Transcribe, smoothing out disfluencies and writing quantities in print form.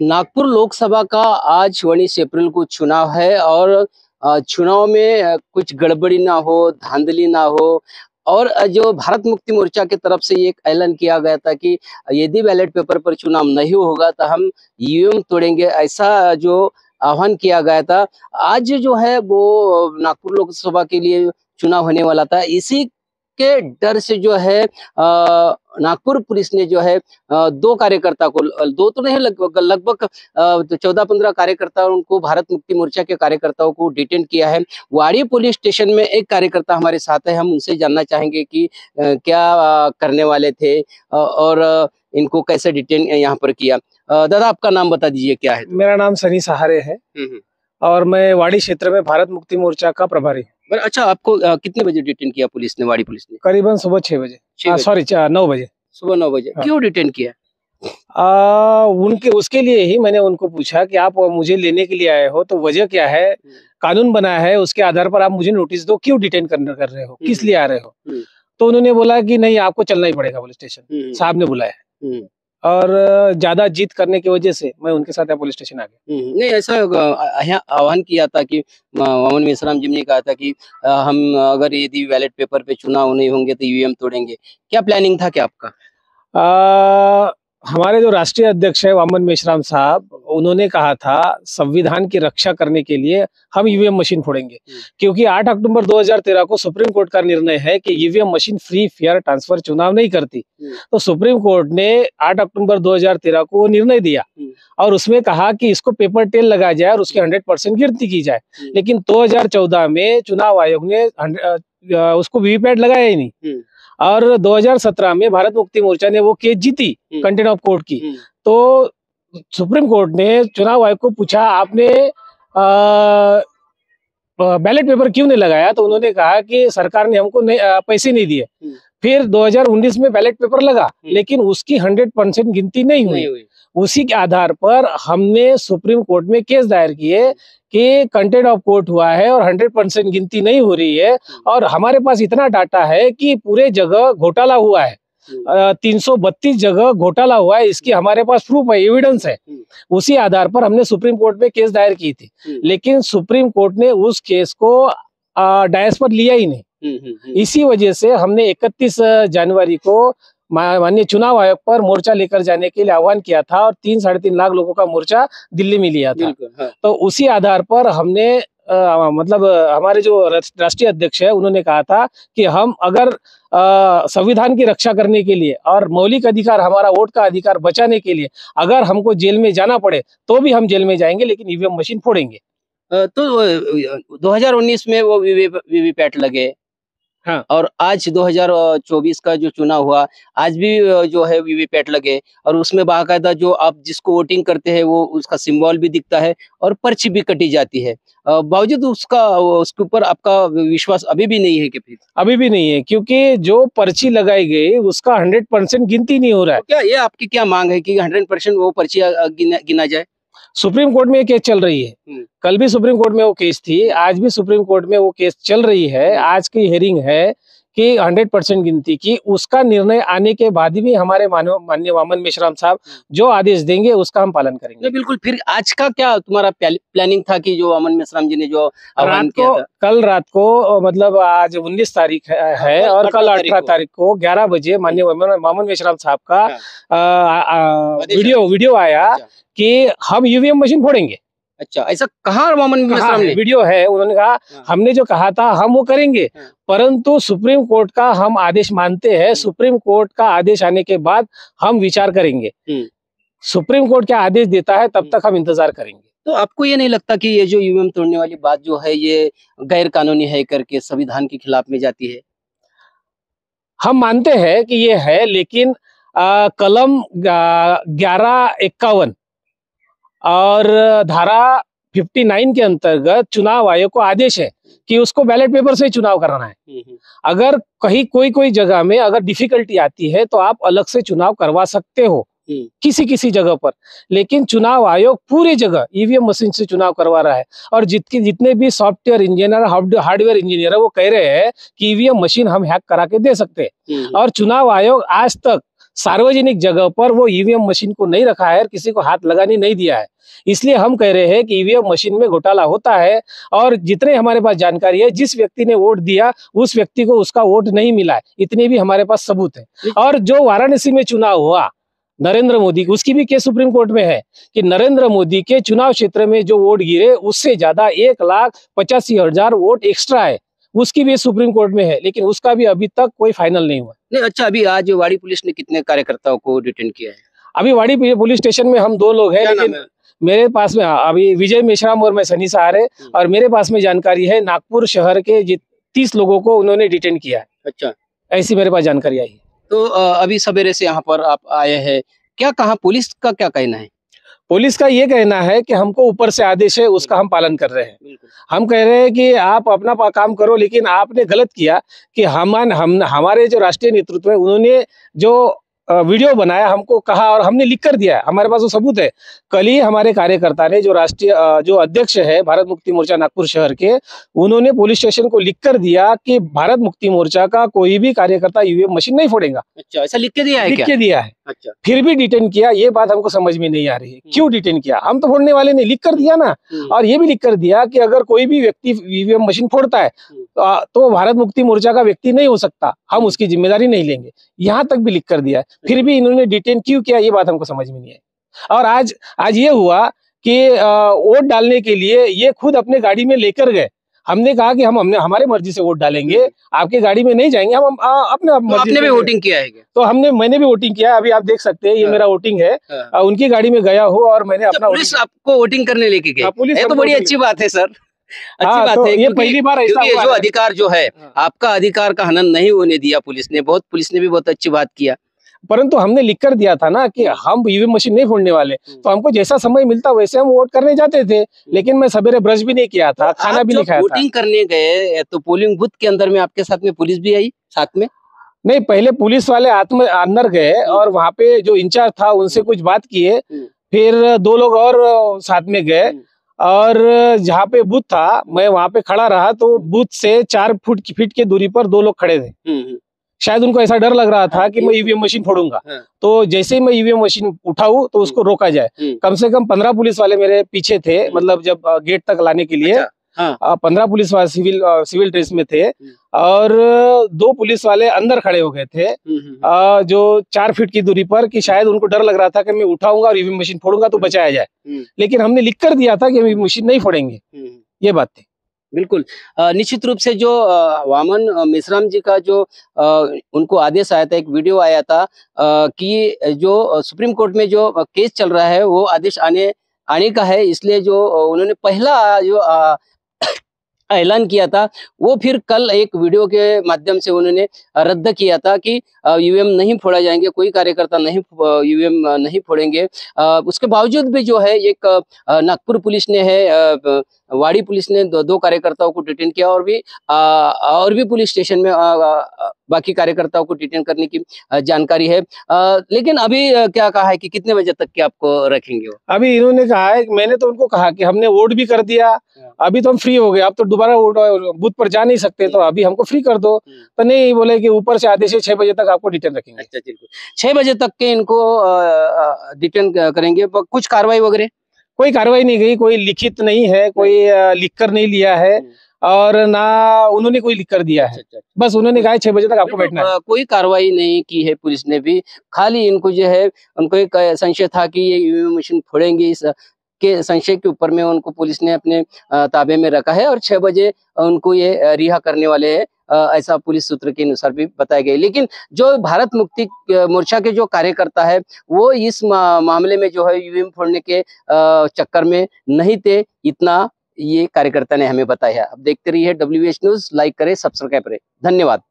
नागपुर लोकसभा का आज 19 अप्रैल को चुनाव है और चुनाव में कुछ गड़बड़ी ना हो, धांधली ना हो और जो भारत मुक्ति मोर्चा की तरफ से ये एक ऐलान किया गया था कि यदि बैलेट पेपर पर चुनाव नहीं होगा तो हम ईवीएम तोड़ेंगे, ऐसा जो आह्वान किया गया था। आज जो है वो नागपुर लोकसभा के लिए चुनाव होने वाला था। इसी के डर से जो है नागपुर पुलिस ने जो है दो कार्यकर्ता को, दो तो नहीं, लगभग 14-15 कार्यकर्ता, उनको भारत मुक्ति मोर्चा के कार्यकर्ताओं को डिटेन किया है। वाड़ी पुलिस स्टेशन में एक कार्यकर्ता हमारे साथ है, हम उनसे जानना चाहेंगे कि क्या करने वाले थे और इनको कैसे डिटेन यहाँ पर किया। दादा, आपका नाम बता दीजिए, क्या है? मेरा नाम सनी सहारे है और मैं वाड़ी क्षेत्र में भारत मुक्ति मोर्चा का प्रभारी। अच्छा, आपको कितने बजे डिटेन किया पुलिस ने, वाड़ी पुलिस ने? करीबन सुबह 6 बजे, सॉरी 9 बजे। सुबह 9 बजे। क्यों डिटेन किया? उनके उसके लिए ही मैंने उनको पूछा कि आप मुझे लेने के लिए आए हो तो वजह क्या है, कानून बना है उसके आधार पर आप मुझे नोटिस दो, क्यों डिटेन कर रहे हो, किस लिए आ रहे हो? तो उन्होंने बोला कि नहीं, आपको चलना ही पड़ेगा पुलिस स्टेशन, साहब ने बुलाया। और ज्यादा जिद करने की वजह से मैं उनके साथ पुलिस स्टेशन आ गया। नहीं, ऐसा आह्वान किया था कि वामन मेश्राम जी ने कहा था कि हम अगर यदि बैलेट पेपर पे चुनाव नहीं होंगे तो ईवीएम तोड़ेंगे। क्या प्लानिंग था क्या आपका? हमारे जो राष्ट्रीय अध्यक्ष है वामन मेश्राम साहब, उन्होंने कहा था संविधान की रक्षा करने के लिए हम ईवीएम मशीन फोड़ेंगे, क्योंकि 8 अक्टूबर 2013 को सुप्रीम कोर्ट का निर्णय है कि EVM machine free fair transfer चुनाव नहीं करती। तो सुप्रीम कोर्ट ने 8 अक्टूबर 2013 को वो निर्णय दिया और उसमें कहा कि इसको पेपर टेल लगाया जाए और उसकी 100% गिनती की जाए। लेकिन 2014 में चुनाव आयोग ने उसको वीवीपैट लगाया ही नहीं और 2017 में भारत मुक्ति मोर्चा ने वो केस जीती कंटेम्प्ट ऑफ कोर्ट की। तो सुप्रीम कोर्ट ने चुनाव आयोग को पूछा, आपने बैलेट पेपर क्यों नहीं लगाया? तो उन्होंने कहा कि सरकार ने हमको पैसे नहीं दिए। फिर 2019 में बैलेट पेपर लगा, लेकिन उसकी 100% गिनती नहीं हुई। उसी के आधार पर हमने सुप्रीम कोर्ट में केस दायर किए कि कंटेम्प्ट ऑफ कोर्ट हुआ है और 100% गिनती नहीं हो रही है और हमारे पास इतना डाटा है कि पूरे जगह घोटाला हुआ है, 332 जगह घोटाला हुआ है, इसकी हमारे पास प्रूफ है, एविडेंस है। उसी आधार पर हमने सुप्रीम कोर्ट में केस दायर की थी, लेकिन सुप्रीम कोर्ट ने उस केस को डायस पर लिया ही नहीं। इसी वजह से हमने 31 जनवरी को माननीय चुनाव आयोग पर मोर्चा लेकर जाने के लिए आह्वान किया था और 3-3.5 लाख लोगों का मोर्चा दिल्ली में लिया था। हाँ। तो उसी आधार पर हमने मतलब हमारे जो राष्ट्रीय अध्यक्ष है उन्होंने कहा था कि हम अगर संविधान की रक्षा करने के लिए और मौलिक अधिकार, हमारा वोट का अधिकार बचाने के लिए अगर हमको जेल में जाना पड़े तो भी हम जेल में जाएंगे, लेकिन ईवीएम मशीन फोड़ेंगे। तो 2019 में वो वीवीपैट लगे। हाँ। और आज 2024 का जो चुनाव हुआ, आज भी जो है वीवीपैट लगे और उसमें बाकायदा जो आप जिसको वोटिंग करते हैं वो उसका सिंबल भी दिखता है और पर्ची भी कटी जाती है। बावजूद उसके ऊपर आपका विश्वास अभी भी नहीं है कि? फिर अभी भी नहीं है, क्योंकि जो पर्ची लगाई गई उसका 100% गिनती नहीं हो रहा है। तो क्या ये आपकी क्या मांग है कि 100% वो पर्ची गिना जाए? सुप्रीम कोर्ट में ये केस चल रही है, कल भी सुप्रीम कोर्ट में वो केस थी, आज भी सुप्रीम कोर्ट में वो केस चल रही है। आज की हियरिंग है कि 100% गिनती की, उसका निर्णय आने के बाद भी हमारे माननीय वामन मेश्राम साहब जो आदेश देंगे उसका हम पालन करेंगे। बिल्कुल। फिर आज का क्या तुम्हारा प्लानिंग था कि जो वामन मेश्राम जी ने जो आह्वान किया था? कल रात को, मतलब आज 19 तारीख है और कल 18 तारीख को 11 बजे माननीय वामन मेश्राम साहब का वीडियो आया कि हम ईवीएम मशीन फोड़ेंगे। अच्छा, ऐसा कहा वामन मेश्राम ने? वीडियो है, उन्होंने कहा हमने जो कहा था हम वो करेंगे, परंतु सुप्रीम कोर्ट का हम आदेश मानते हैं, सुप्रीम कोर्ट का आदेश आने के बाद हम विचार करेंगे। सुप्रीम कोर्ट क्या आदेश देता है तब तक हम इंतजार करेंगे। तो आपको ये नहीं लगता कि ये जो ईवीएम तोड़ने वाली बात जो है ये गैर कानूनी है करके संविधान के खिलाफ में जाती है? हम मानते हैं कि ये है, लेकिन कलम 1151 और धारा 59 के अंतर्गत चुनाव आयोग को आदेश है कि उसको बैलेट पेपर से चुनाव कराना है। अगर कहीं कोई जगह में अगर डिफिकल्टी आती है तो आप अलग से चुनाव करवा सकते हो किसी जगह पर, लेकिन चुनाव आयोग पूरी जगह ईवीएम मशीन से चुनाव करवा रहा है। और जितने भी सॉफ्टवेयर इंजीनियर, हार्डवेयर इंजीनियर है, वो कह रहे हैं कि ईवीएम मशीन हम हैक करा के दे सकते हैं। और चुनाव आयोग आज तक सार्वजनिक जगह पर वो ईवीएम मशीन को नहीं रखा है, किसी को हाथ लगाने नहीं दिया है। इसलिए हम कह रहे हैं कि ईवीएम मशीन में घोटाला होता है और जितने हमारे पास जानकारी है, जिस व्यक्ति ने वोट दिया उस व्यक्ति को उसका वोट नहीं मिला है, इतने भी हमारे पास सबूत है। और जो वाराणसी में चुनाव हुआ नरेंद्र मोदी, उसकी भी केस सुप्रीम कोर्ट में है कि नरेंद्र मोदी के चुनाव क्षेत्र में जो वोट गिरे उससे ज्यादा 1,85,000 वोट एक्स्ट्रा है, उसकी भी सुप्रीम कोर्ट में है, लेकिन उसका भी अभी तक कोई फाइनल नहीं हुआ। नहीं, अच्छा, अभी आज वाड़ी पुलिस ने कितने कार्यकर्ताओं को डिटेन किया है? अभी वाड़ी पुलिस स्टेशन में हम 2 लोग हैं, लेकिन मेरे पास में अभी विजय मेश्राम और मैं सनी सहारे, और मेरे पास में जानकारी है नागपुर शहर के 30 लोगों को उन्होंने डिटेन किया है। अच्छा, ऐसी मेरे पास जानकारी आई है। तो अभी सवेरे से यहाँ पर आप आए हैं, क्या कहा, पुलिस का क्या कहना है? पुलिस का ये कहना है कि हमको ऊपर से आदेश है, उसका हम पालन कर रहे हैं। हम कह रहे हैं कि आप अपना काम करो, लेकिन आपने गलत किया कि हमारे जो राष्ट्रीय नेतृत्व है उन्होंने जो वीडियो बनाया हमको कहा और हमने लिख कर दिया है, हमारे पास वो सबूत है। कल ही हमारे कार्यकर्ता ने जो राष्ट्रीय जो अध्यक्ष है भारत मुक्ति मोर्चा नागपुर शहर के, उन्होंने पुलिस स्टेशन को लिख कर दिया कि भारत मुक्ति मोर्चा का कोई भी कार्यकर्ता ईवीएम मशीन नहीं फोड़ेगा। अच्छा, ऐसा लिख के दिया है? लिख के दिया है। अच्छा, फिर भी डिटेन किया, ये बात हमको समझ में नहीं आ रही है, क्यों डिटेन किया? हम तो फोड़ने वाले नहीं, लिख कर दिया ना। और ये भी लिख कर दिया कि अगर कोई भी व्यक्ति ईवीएम मशीन फोड़ता है तो भारत मुक्ति मोर्चा का व्यक्ति नहीं हो सकता, हम उसकी जिम्मेदारी नहीं लेंगे, यहाँ तक भी लिख कर दिया है। फिर भी इन्होंने डिटेन क्यों किया, ये बात हमको समझ में नहीं आई। और आज ये हुआ कि वोट डालने के लिए ये खुद अपने गाड़ी में लेकर गए। हमने कहा कि हमने हमारे मर्जी से वोट डालेंगे, आपके गाड़ी में नहीं जाएंगे, हम अपने आपने भी वोटिंग किया है क्या? तो मैंने भी वोटिंग किया है। अभी आप देख सकते हैं, ये मेरा वोटिंग है। उनकी गाड़ी में गया हूँ और मैंने अपना पुलिस आपको वोटिंग करने लेके गई? पुलिस, ये तो बड़ी अच्छी बात है सर, अच्छी बात है। ये पहली बार ऐसा हुआ। जो अधिकार जो है, आपका अधिकार का हनन नहीं होने दिया पुलिस ने भी बहुत अच्छी बात किया। परंतु हमने लिख कर दिया था ना कि हम ईवीएम मशीन नहीं फोड़ने वाले, तो हमको जैसा समय मिलता वैसे हम वोट करने जाते थे। लेकिन मैं सवेरे ब्रश भी नहीं किया था, खाना भी नहीं खाया था। वोटिंग करने गए तो पोलिंग बूथ के अंदर में आपके साथ में पुलिस भी आई साथ में? नहीं, पहले पुलिस वाले अंदर गए और वहाँ पे जो इंचार्ज था उनसे कुछ बात किए, फिर 2 लोग और साथ में गए और जहाँ पे बूथ था मैं वहाँ पे खड़ा रहा, तो बूथ से 4 फीट की दूरी पर 2 लोग खड़े थे। शायद उनको ऐसा डर लग रहा था कि मैं ईवीएम मशीन फोड़ूंगा, तो जैसे ही मैं ईवीएम मशीन उठाऊं तो उसको रोका जाए। कम से कम 15 पुलिस वाले मेरे पीछे थे, मतलब जब गेट तक लाने के लिए 15 पुलिस वाले सिविल ड्रेस में थे और 2 पुलिस वाले अंदर खड़े हो गए थे जो 4 फीट की दूरी पर, कि शायद उनको डर लग रहा था कि मैं उठाऊंगा और ईवीएम मशीन फोड़ूंगा तो बचाया जाए। लेकिन हमने लिख कर दिया था कि हम मशीन नहीं फोड़ेंगे, ये बात थी। बिल्कुल, निश्चित रूप से जो वामन मेश्राम जी का जो उनको आदेश आया था, एक वीडियो आया था कि जो सुप्रीम कोर्ट में जो केस चल रहा है वो आदेश आने का है, इसलिए जो उन्होंने पहला जो ऐलान किया था वो फिर कल एक वीडियो के माध्यम से उन्होंने रद्द किया था कि ईवीएम नहीं फोड़ा जाएंगे, कोई कार्यकर्ता नहीं ईवीएम नहीं फोड़ेंगे। उसके बावजूद भी जो है एक नागपुर पुलिस ने है, वाड़ी पुलिस ने 2 कार्यकर्ताओं को डिटेन किया और भी पुलिस स्टेशन में बाकी कार्यकर्ताओं को डिटेन करने की जानकारी है। लेकिन अभी क्या कहा है कि कितने बजे तक के आपको रखेंगे वो? अभी इन्होंने कहा है, मैंने तो उनको कहा कि हमने वोट भी कर दिया, अभी तो हम फ्री हो गए, अब तो दोबारा बूथ पर जा नहीं सकते, तो अभी हमको फ्री कर दो। तो नहीं, बोले कि ऊपर से आदेश है 6 बजे तक आपको डिटेन रखेंगे। अच्छा, 6 बजे तक के इनको डिटेन करेंगे। कुछ कार्रवाई वगैरह? कोई कार्रवाई नहीं गई, कोई लिखित नहीं है, कोई लिख कर नहीं लिया है और ना उन्होंने कोई लिख कर दिया है। बस उन्होंने कहा 6 बजे तक आपको बैठना है। कोई कार्रवाई नहीं की है पुलिस ने भी, खाली इनको जो है उनको एक संशय था कि ये ईवीएम मशीन फोड़ेंगे, इस के संशय के ऊपर में उनको पुलिस ने अपने ताबे में रखा है और 6 बजे उनको ये रिहा करने वाले हैं, ऐसा पुलिस सूत्र के अनुसार भी बताया गया। लेकिन जो भारत मुक्ति मोर्चा के जो कार्यकर्ता है वो इस मामले में जो है ईवीएम फोड़ने के चक्कर में नहीं थे, इतना ये कार्यकर्ता ने हमें बताया। अब देखते रहिए WH न्यूज़, लाइक करें, सब्सक्राइब करें। धन्यवाद।